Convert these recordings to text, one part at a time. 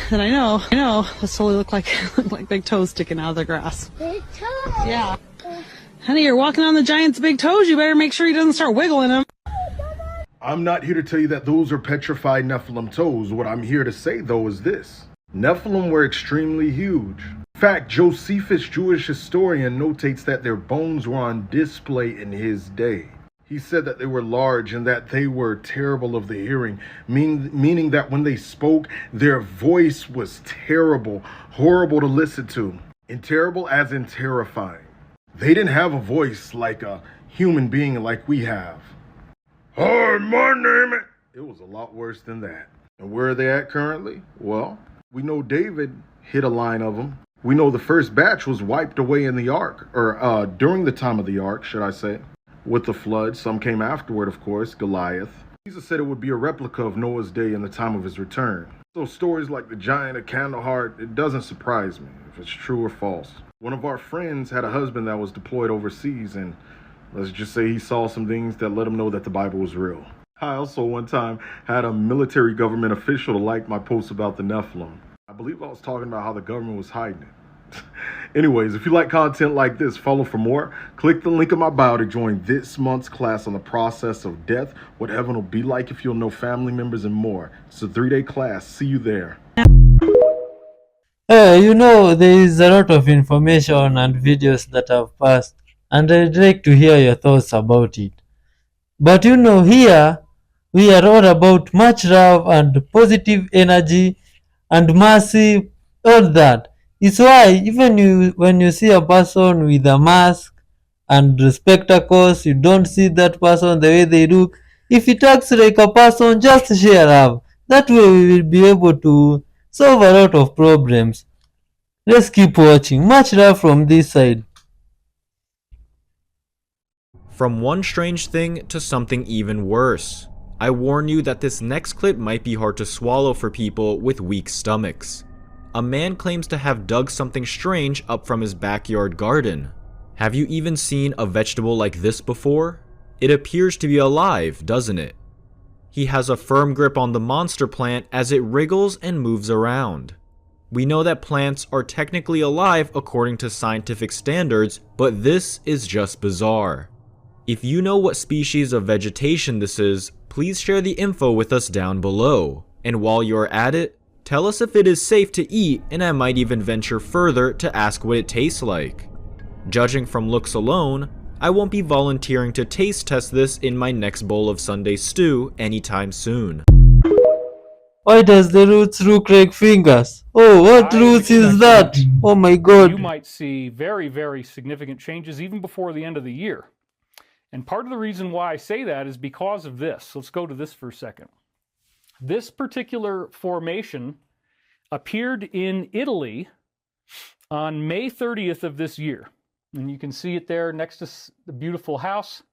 that I know, this totally look like big toes sticking out of the grass. Big toes? Yeah. Honey, you're walking on the giant's big toes. You better make sure he doesn't start wiggling them. I'm not here to tell you that those are petrified Nephilim toes. What I'm here to say, though, is this. Nephilim were extremely huge. In fact, Josephus, Jewish historian, notates that their bones were on display in his day. He said that they were large and that they were terrible of the hearing, meaning that when they spoke, their voice was terrible, horrible to listen to, and terrible as in terrifying. They didn't have a voice like a human being like we have. Hi, my name is... It was a lot worse than that. And where are they at currently? Well, we know David hit a line of them. We know the first batch was wiped away in the ark, or during the time of the ark, should I say, with the flood. Some came afterward, of course, Goliath. Jesus said it would be a replica of Noah's day in the time of his return. So stories like the giant of Kandahar, it doesn't surprise me if it's true or false. One of our friends had a husband that was deployed overseas, and let's just say he saw some things that let him know that the Bible was real. I also one time had a military government official to like my post about the Nephilim. I believe I was talking about how the government was hiding it. Anyways, if you like content like this, follow for more. Click the link in my bio to join this month's class on the process of death, what heaven will be like if you'll know family members, and more. It's a 3-day class. See you there. There is a lot of information and videos that have passed, and I'd like to hear your thoughts about it. But here we are all about much love and positive energy and mercy, all that. It's why even when you see a person with a mask and spectacles, you don't see that person the way they look. If it acts like a person, just share love. That way we will be able to solve a lot of problems. Let's keep watching. Much love from this side. From one strange thing to something even worse. I warn you that this next clip might be hard to swallow for people with weak stomachs. A man claims to have dug something strange up from his backyard garden. Have you even seen a vegetable like this before? It appears to be alive, doesn't it? He has a firm grip on the monster plant as it wriggles and moves around. We know that plants are technically alive according to scientific standards, but this is just bizarre. If you know what species of vegetation this is, please share the info with us down below. And while you're at it, tell us if it is safe to eat, and I might even venture further to ask what it tastes like. Judging from looks alone, I won't be volunteering to taste test this in my next bowl of Sunday stew anytime soon. Why does the roots look like fingers? Oh, what roots is that? Oh my god. You might see very, very significant changes even before the end of the year. And part of the reason why I say that is because of this. Let's go to this for a second. This particular formation appeared in Italy on May 30th of this year. And you can see it there next to the beautiful house.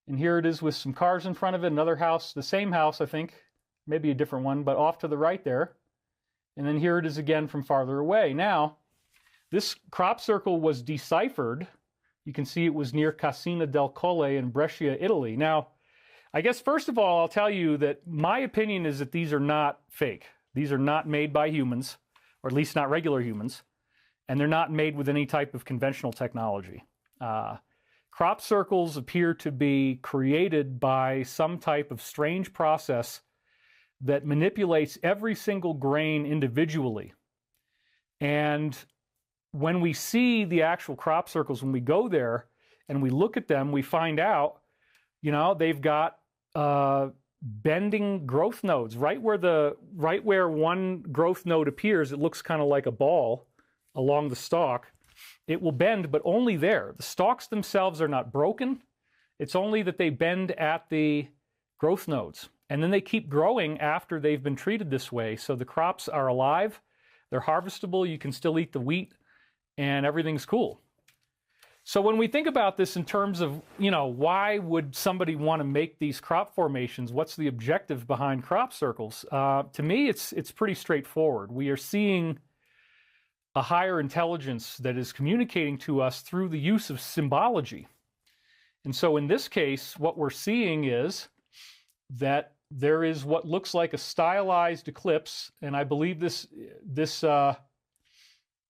And here it is with some cars in front of it. Another house, the same house, I think. Maybe a different one, but off to the right there. And then here it is again from farther away. Now, this crop circle was deciphered. You can see it was near Casina del Colle in Brescia, Italy. Now, I guess first of all, I'll tell you that my opinion is that these are not fake. These are not made by humans, or at least not regular humans, and they're not made with any type of conventional technology. Crop circles appear to be created by some type of strange process that manipulates every single grain individually. And when we see the actual crop circles, when we go there and we look at them, we find out, they've got bending growth nodes. Right where one growth node appears, it looks kind of like a ball along the stalk. It will bend, but only there. The stalks themselves are not broken. It's only that they bend at the growth nodes. And then they keep growing after they've been treated this way. So the crops are alive, they're harvestable, you can still eat the wheat, and everything's cool. So when we think about this in terms of, why would somebody want to make these crop formations? What's the objective behind crop circles? To me, it's pretty straightforward. We are seeing a higher intelligence that is communicating to us through the use of symbology. And so in this case, what we're seeing is that there is what looks like a stylized eclipse, and I believe this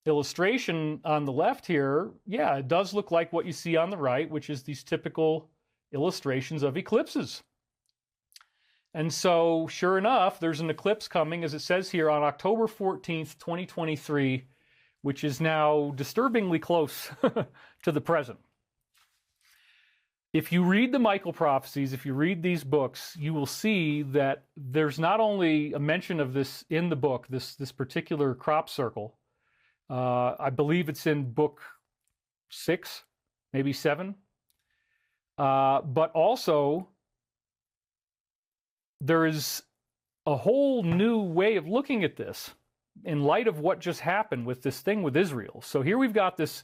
illustration on the left here, yeah, it does look like what you see on the right, which is these typical illustrations of eclipses. And so, sure enough, there's an eclipse coming, as it says here, on October 14th, 2023, which is now disturbingly close to the present. If you read the Michael prophecies, if you read these books, you will see that there's not only a mention of this in the book, this particular crop circle. I believe it's in book 6, maybe 7. But also, there is a whole new way of looking at this in light of what just happened with this thing with Israel. So here we've got this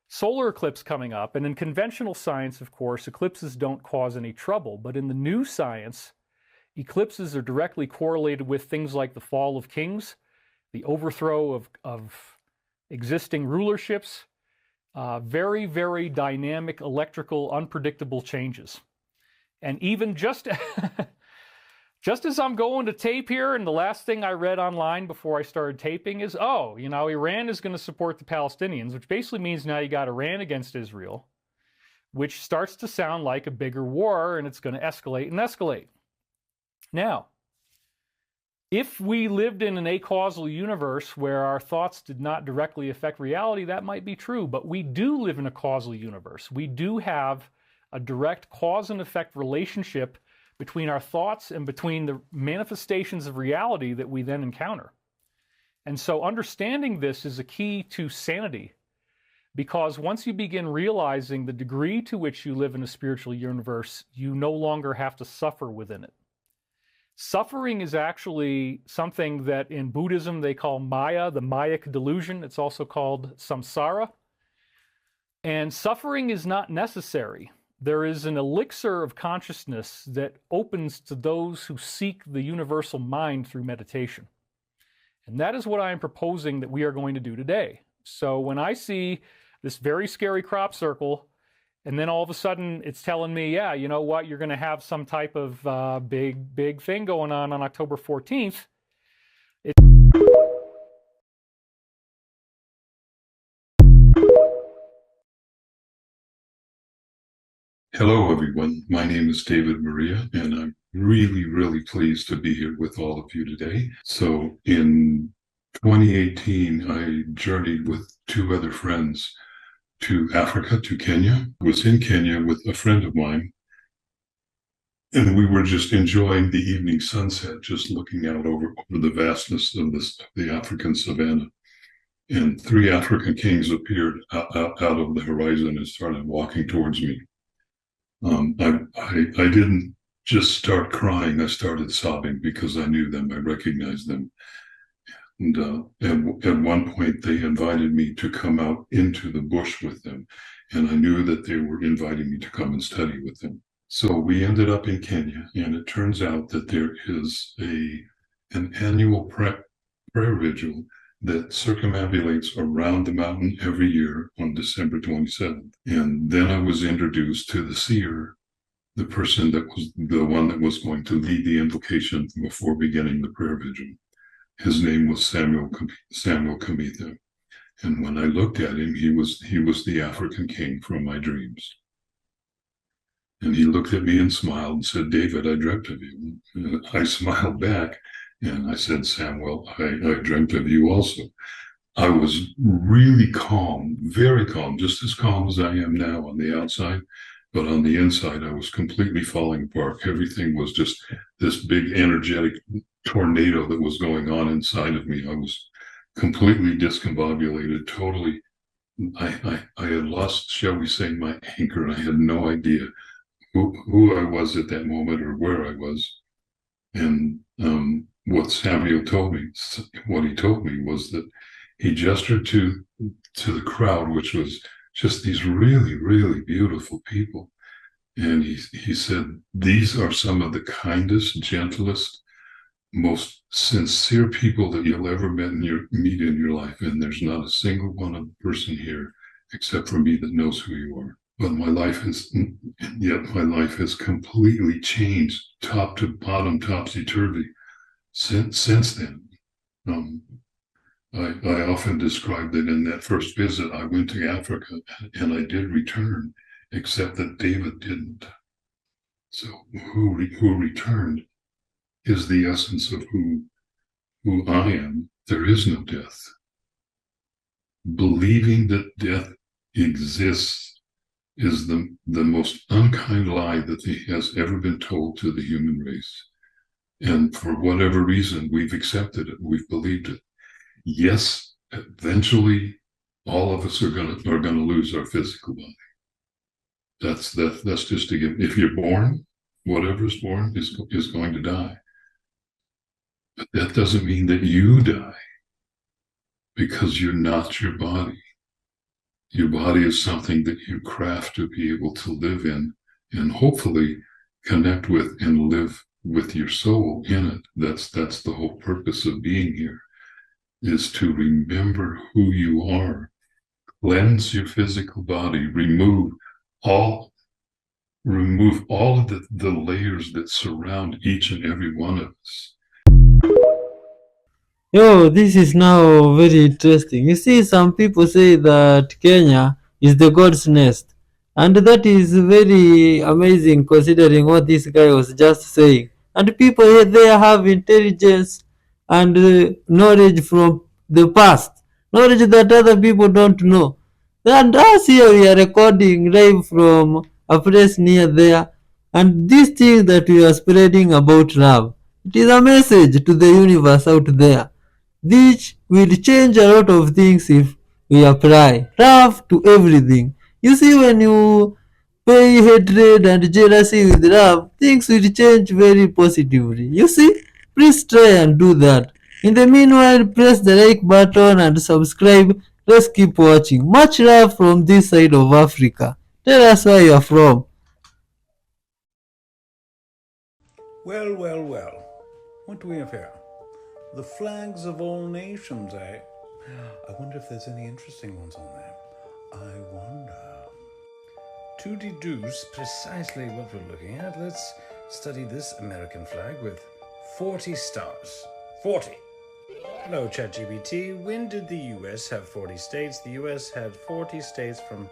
solar eclipse coming up, and in conventional science, of course, eclipses don't cause any trouble. But in the new science, eclipses are directly correlated with things like the fall of kings, the overthrow of existing rulerships, very, very dynamic, electrical, unpredictable changes. And even just as I'm going to tape here, and the last thing I read online before I started taping is, Iran is going to support the Palestinians, which basically means now you got Iran against Israel, which starts to sound like a bigger war, and it's going to escalate and escalate. Now, if we lived in an acausal universe where our thoughts did not directly affect reality, that might be true, but we do live in a causal universe. We do have a direct cause and effect relationship between our thoughts and between the manifestations of reality that we then encounter. And so understanding this is a key to sanity, because once you begin realizing the degree to which you live in a spiritual universe, you no longer have to suffer within it. Suffering is actually something that in Buddhism they call Maya, the Mayic delusion. It's also called samsara. And suffering is not necessary. There is an elixir of consciousness that opens to those who seek the universal mind through meditation. And that is what I am proposing that we are going to do today. So when I see this very scary crop circle, and then all of a sudden it's telling me, yeah, you know what, you're going to have some type of big thing going on October 14th. Hello, everyone. My name is David Maria, and I'm really pleased to be here with all of you today. So in 2018, I journeyed with 2 other friends to Africa, to Kenya. I was in Kenya with a friend of mine, and we were just enjoying the evening sunset, just looking out over the vastness of the African savannah. And 3 African kings appeared out of the horizon and started walking towards me. I didn't just start crying, I started sobbing because I knew them, I recognized them. And at one point they invited me to come out into the bush with them, and I knew that they were inviting me to come and study with them. So we ended up in Kenya, and it turns out that there is an annual prayer vigil that circumambulates around the mountain every year on December 27th. And then I was introduced to the seer, the person that was the one that was going to lead the invocation before beginning the prayer vigil. His name was Samuel Kamitha. And when I looked at him, he was the African king from my dreams. And he looked at me and smiled and said, "David, I dreamt of you." And I smiled back. And I said, "Samuel, I dreamt of you also." I was really calm, very calm, just as calm as I am now on the outside. But on the inside, I was completely falling apart. Everything was just this big energetic tornado that was going on inside of me. I was completely discombobulated, totally. I had lost, shall we say, my anchor. I had no idea who I was at that moment or where I was. And what Samuel told me, was that he gestured to the crowd, which was just these really beautiful people. And he said, "These are some of the kindest, gentlest, most sincere people that you'll ever meet in your life. And there's not a single one of the person here, except for me, that knows who you are." But my life has completely changed, top to bottom, topsy-turvy, since then. I often describe that in that first visit, I went to Africa and I did return, except that David didn't. So who returned is the essence of who I am. There is no death. Believing that death exists is the most unkind lie that has ever been told to the human race. And for whatever reason, we've accepted it. We've believed it. Yes, eventually, all of us are gonna lose our physical body. That's just a given. If you're born, whatever's born is going to die. But that doesn't mean that you die, because you're not your body. Your body is something that you craft to be able to live in and hopefully connect with and live with your soul in it. That's the whole purpose of being here, is to remember who you are, cleanse your physical body, remove all of the layers that surround each and every one of us. Yo, this is now very interesting. You see, some people say that Kenya is the God's nest, and that is very amazing considering what this guy was just saying. And people here there have intelligence and knowledge from the past, knowledge that other people don't know. And us here we are recording live from a place near there, and this thing that we are spreading about love, it is a message to the universe out there. This will change a lot of things if we apply love to everything. You see, when you pay hatred and jealousy with love, things will change very positively. You see, please try and do that. In the meanwhile, press the like button and subscribe. Let's keep watching. Much love from this side of Africa. Tell us where you are from. Well, well, well. What do we have here? The flags of all nations, eh? I wonder if there's any interesting ones on there. I wonder. To deduce precisely what we're looking at, let's study this American flag with 40 stars. 40. Hello, ChatGPT. When did the US have 40 states? The US had 40 states from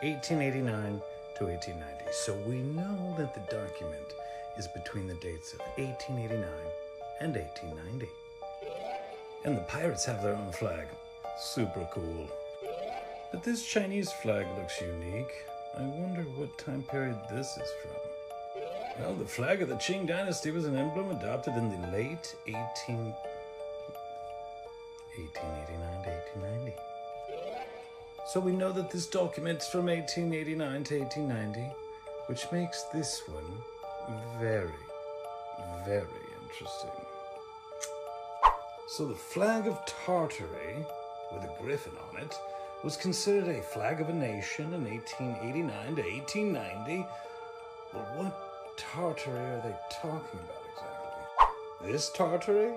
1889 to 1890. So we know that the document is between the dates of 1889 and 1890. And the pirates have their own flag. Super cool. But this Chinese flag looks unique. I wonder what time period this is from. Well, the flag of the Qing dynasty was an emblem adopted in the late 1889 to 1890. So we know that this document's from 1889 to 1890, which makes this one very, very interesting. So the flag of Tartary, with a griffin on it, was considered a flag of a nation in 1889 to 1890. Well, what Tartary are they talking about exactly? This Tartary?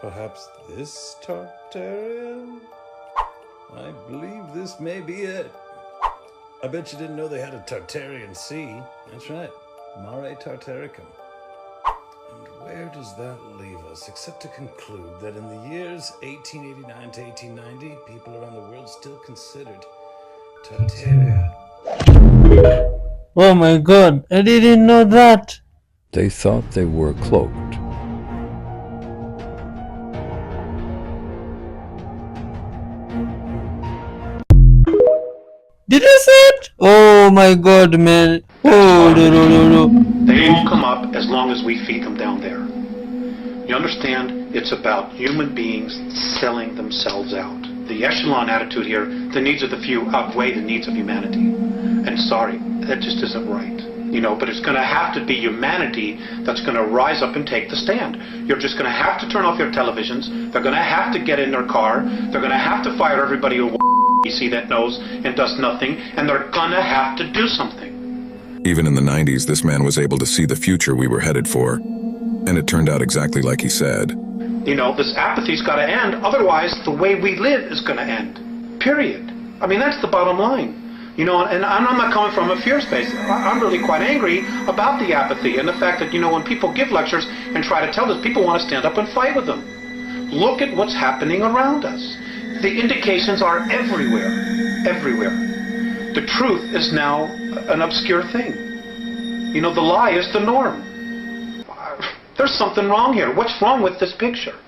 Perhaps this Tartaria? I believe this may be it. I bet you didn't know they had a Tartarian sea. That's right, Mare Tartaricum. Where does that leave us, except to conclude that in the years 1889 to 1890, people around the world still considered Tartaria. Oh my god, I didn't know that. They thought they were cloaked. Did you see it? Oh my god, man. Oh, no. They won't come up as long as we feed them down there. You understand? It's about human beings selling themselves out. The echelon attitude here, the needs of the few outweigh the needs of humanity. And sorry, that just isn't right. You know, but it's going to have to be humanity that's going to rise up and take the stand. You're just going to have to turn off your televisions. They're going to have to get in their car. They're going to have to fire everybody who see that knows and does nothing. And they're going to have to do something. Even in the 90s, this man was able to see the future we were headed for. And it turned out exactly like he said. You know, this apathy's got to end. Otherwise, the way we live is going to end. Period. I mean, that's the bottom line. You know, and I'm not coming from a fear space. I'm really quite angry about the apathy and the fact that, you know, when people give lectures and try to tell us, people want to stand up and fight with them. Look at what's happening around us. The indications are everywhere, everywhere. The truth is now an obscure thing. You know, the lie is the norm. There's something wrong here. What's wrong with this picture?